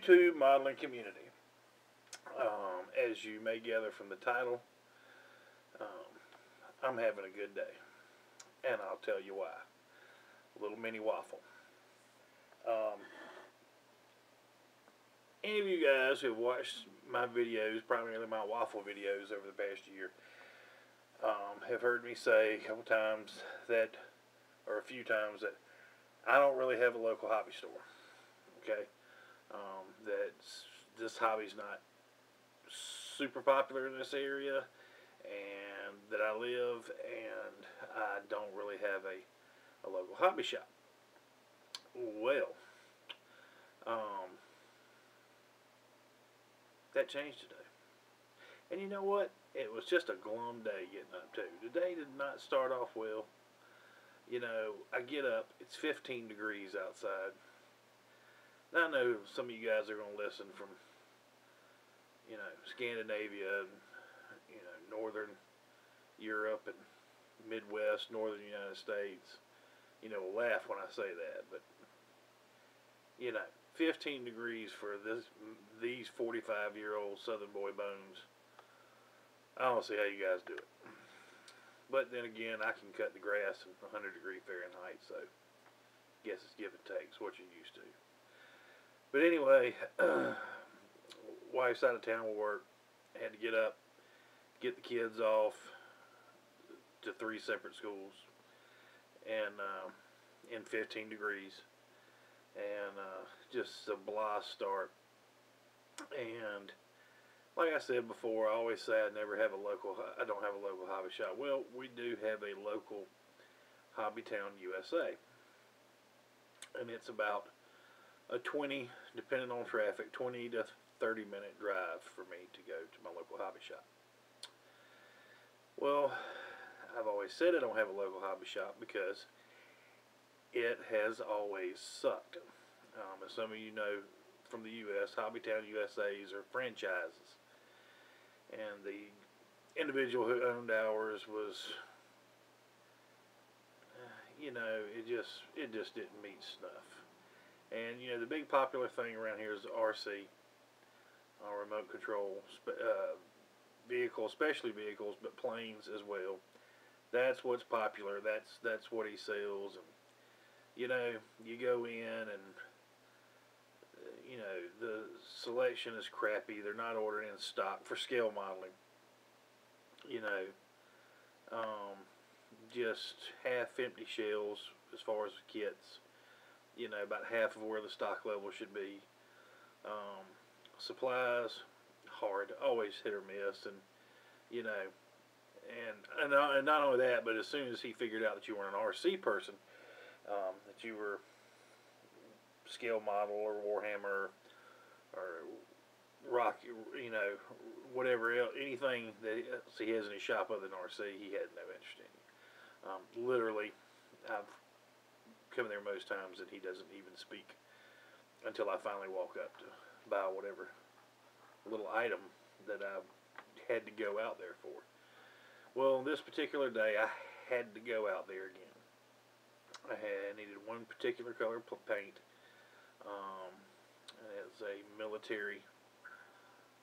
YouTube modeling community. As you may gather from the title, I'm having a good day, and I'll tell you why. A little mini waffle. Any of you guys who have watched my videos, primarily my waffle videos over the past year, have heard me say a couple times that, or a few times, that I don't really have a local hobby store. Okay? That this hobby's not super popular in this area, and that I live, and I don't really have a local hobby shop. Well, that changed today. And you know what? It was just a glum day getting up to. The day did not start off well. You know, I get up, it's 15 degrees outside. Now I know some of you guys are going to listen from, you know, Scandinavia and, you know, Northern Europe and Midwest, Northern United States, you know, laugh when I say that. But, you know, 15 degrees for these 45-year-old Southern boy bones. I don't see how you guys do it. But then again, I can cut the grass in 100-degree Fahrenheit, so guess it's give and take. It's what you're used to. But anyway, wife's out of town with work. Had to get up, get the kids off to 3 separate schools, and in 15 degrees. And just a blah start. And like I said before, I always say I don't have a local hobby shop. Well, we do have a local Hobby Town, USA, and it's about a 20, depending on traffic, 20 to 30 minute drive for me to go to my local hobby shop. Well, I've always said I don't have a local hobby shop because it has always sucked. As some of you know from the U.S., Hobby Town USAs are franchises. And the individual who owned ours was, you know, it just didn't meet snuff. And, you know, the big popular thing around here is RC, remote control vehicles, especially vehicles, but planes as well. That's what's popular. That's what he sells. And, you know, you go in and, you know, the selection is crappy. They're not ordering in stock for scale modeling. You know, just half empty shelves as far as the kits. You know, about half of where the stock level should be. Supplies, hard, always hit or miss. And, you know, and not only that, but as soon as he figured out that you weren't an RC person, that you were scale model or Warhammer or rock, you know, whatever else, anything that he has in his shop other than RC, he had no interest in. Literally, I've come there most times and he doesn't even speak until I finally walk up to buy whatever little item that I had to go out there for. Well, this particular day, I had to go out there again. I needed one particular color paint. It's a military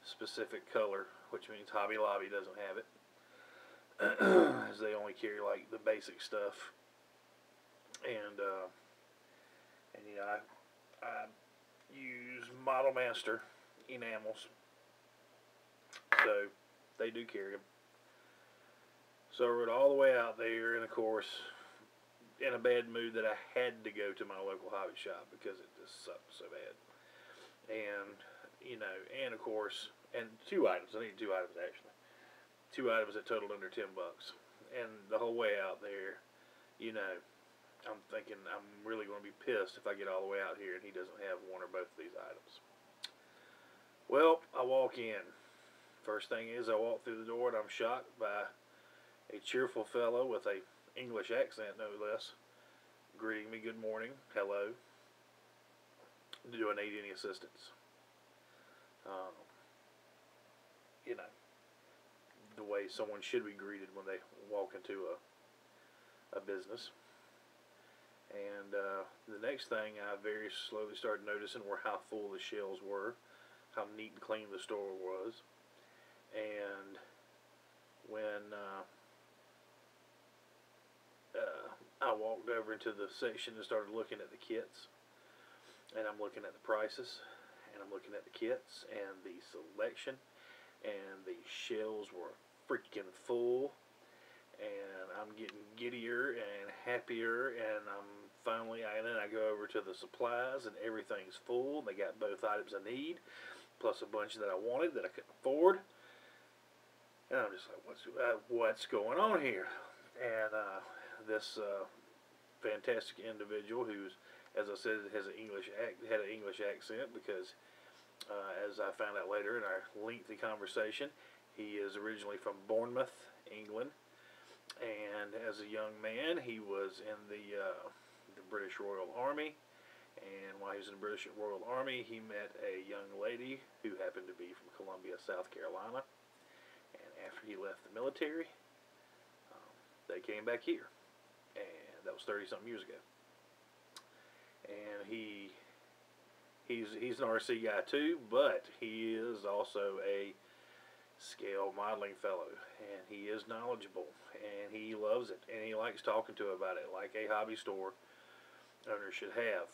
specific color, which means Hobby Lobby doesn't have it, as they only carry like the basic stuff. And you know, I use Model Master enamels, so they do carry them. So I rode all the way out there, and of course, in a bad mood that I had to go to my local hobby shop because it just sucked so bad. And, you know, and of course, and 2 items. I needed 2 items actually. 2 items that totaled under $10. And the whole way out there, you know, I'm thinking I'm really going to be pissed if I get all the way out here and he doesn't have one or both of these items. Well, I walk in. First thing is I walk through the door and I'm shocked by a cheerful fellow with a English accent, no less, greeting me, good morning, hello, do I need any assistance? You know, the way someone should be greeted when they walk into a business. And the next thing, I very slowly started noticing were how full the shelves were, how neat and clean the store was. And when I walked over into the section and started looking at the kits, and I'm looking at the prices, and I'm looking at the kits and the selection, and the shelves were freaking full, and I'm getting giddier and happier, and then I go over to the supplies, and everything's full. They got both items I need, plus a bunch that I wanted that I couldn't afford, and I'm just like, what's going on here? And this fantastic individual who's, as I said, had an English accent because, as I found out later in our lengthy conversation, he is originally from Bournemouth, England, and as a young man, he was in the British Royal Army. And while he was in the British Royal Army, he met a young lady who happened to be from Columbia, South Carolina. And after he left the military, they came back here, and that was 30-something years ago. And he's an RC guy too, but he is also a scale modeling fellow, and he is knowledgeable, and he loves it, and he likes talking to about it, like a hobby store owner should have,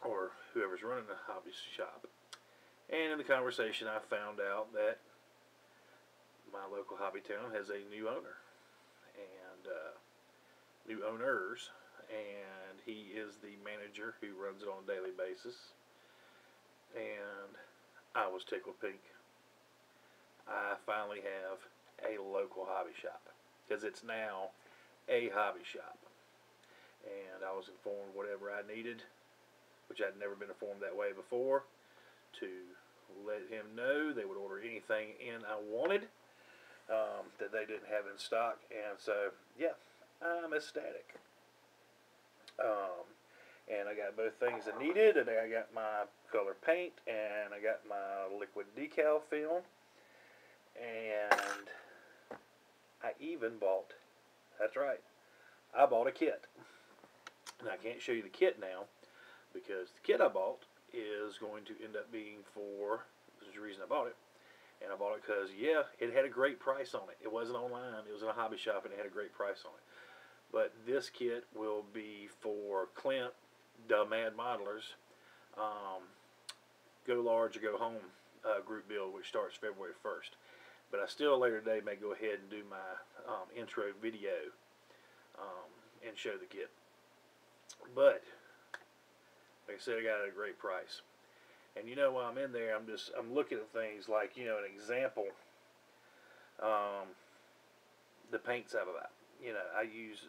or whoever's running a hobby shop. And in the conversation, I found out that my local hobby town has a new owner, and new owners, and he is the manager who runs it on a daily basis. And I was tickled pink. I finally have a local hobby shop, because it's now a hobby shop. And I was informed whatever I needed, which I'd never been informed that way before, to let him know they would order anything in I wanted that they didn't have in stock. And so, yeah, I'm ecstatic. And I got both things I needed, and I got my color paint, and I got my liquid decal film, and I even bought, that's right, I bought a kit. And I can't show you the kit now, because the kit I bought is going to end up being for, this is the reason I bought it, and I bought it because, yeah, it had a great price on it. It wasn't online, it was in a hobby shop, and it had a great price on it. But this kit will be for Clint, the Mad Modelers, Go Large or Go Home group build, which starts February 1st. But I still later today may go ahead and do my intro video and show the kit. But like I said, I got it at a great price. And you know, while I'm in there, I'm looking at things like, you know, an example, the paints I've got. You know, I use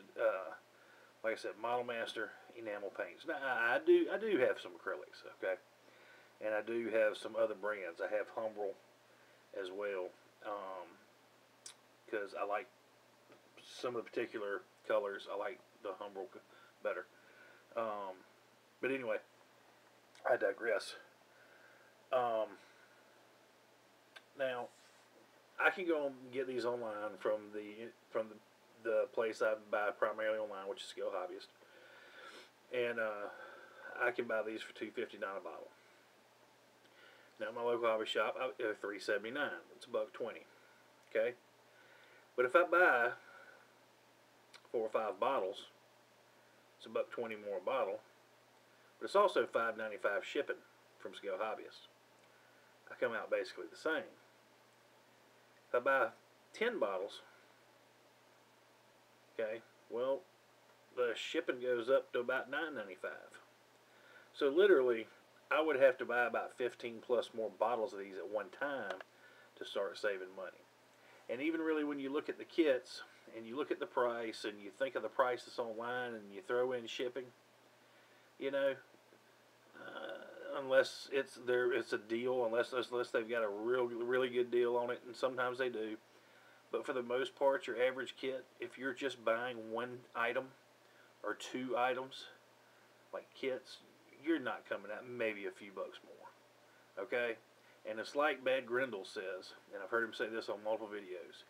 like I said, Model Master enamel paints. Now I do have some acrylics, okay, and I do have some other brands. I have Humbrol as well, because I like some of the particular colors. I like the Humbrol better. But anyway, I digress. Now I can go and get these online from the place I buy primarily online, which is Scale Hobbyist, and I can buy these for $2.59 a bottle. Now at my local hobby shop, they're $3.79. It's $1.20. Okay, but if I buy 4 or 5 bottles, it's $1.20 more a bottle. But it's also $5.95 shipping from Scale Hobbyist. I come out basically the same. If I buy 10 bottles, okay, well, the shipping goes up to about $9.95. So literally, I would have to buy about 15 plus more bottles of these at one time to start saving money. And even really when you look at the kits, and you look at the price, and you think of the price that's online, and you throw in shipping, you know, unless it's a deal, unless they've got a really good deal on it, and sometimes they do. But for the most part, your average kit, if you're just buying one item or 2 items, like kits, you're not coming out maybe a few bucks more. Okay? And it's like Bad Grindle says, and I've heard him say this on multiple videos,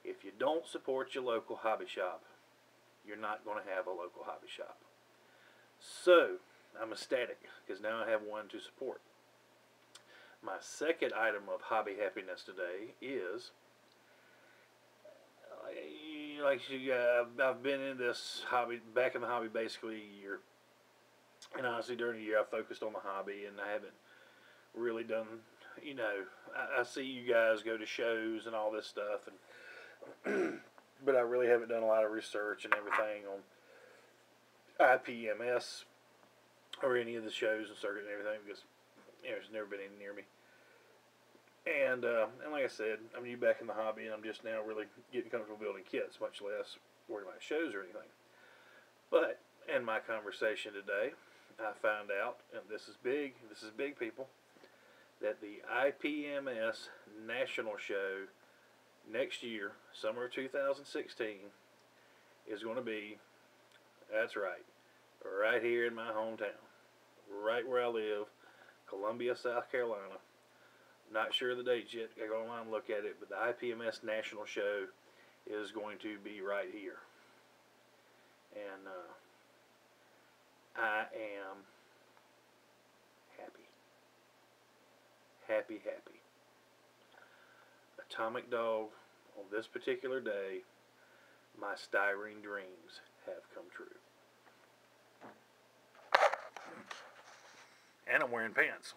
if you don't support your local hobby shop, you're not going to have a local hobby shop. So, I'm ecstatic because now I have one to support. My second item of hobby happiness today is, I've been in this hobby, back in the hobby basically a year. And honestly, during the year, I focused on the hobby, and I haven't really done, I see you guys go to shows and all this stuff, and but I really haven't done a lot of research and everything on IPMS or any of the shows and circuit and everything because it's never been any near me. And like I said, I'm new back in the hobby, and I'm just now really getting comfortable building kits, much less worried about shows or anything. But in my conversation today, I found out, and this is big, people, that the IPMS National Show next year, summer of 2016, is going to be, that's right here in my hometown, right where I live, Columbia, South Carolina. Not sure of the dates yet. I go online and look at it, but the IPMS National Show is going to be right here. And I am happy. Atomic Dog, on this particular day, my styrene dreams have come true. And I'm wearing pants.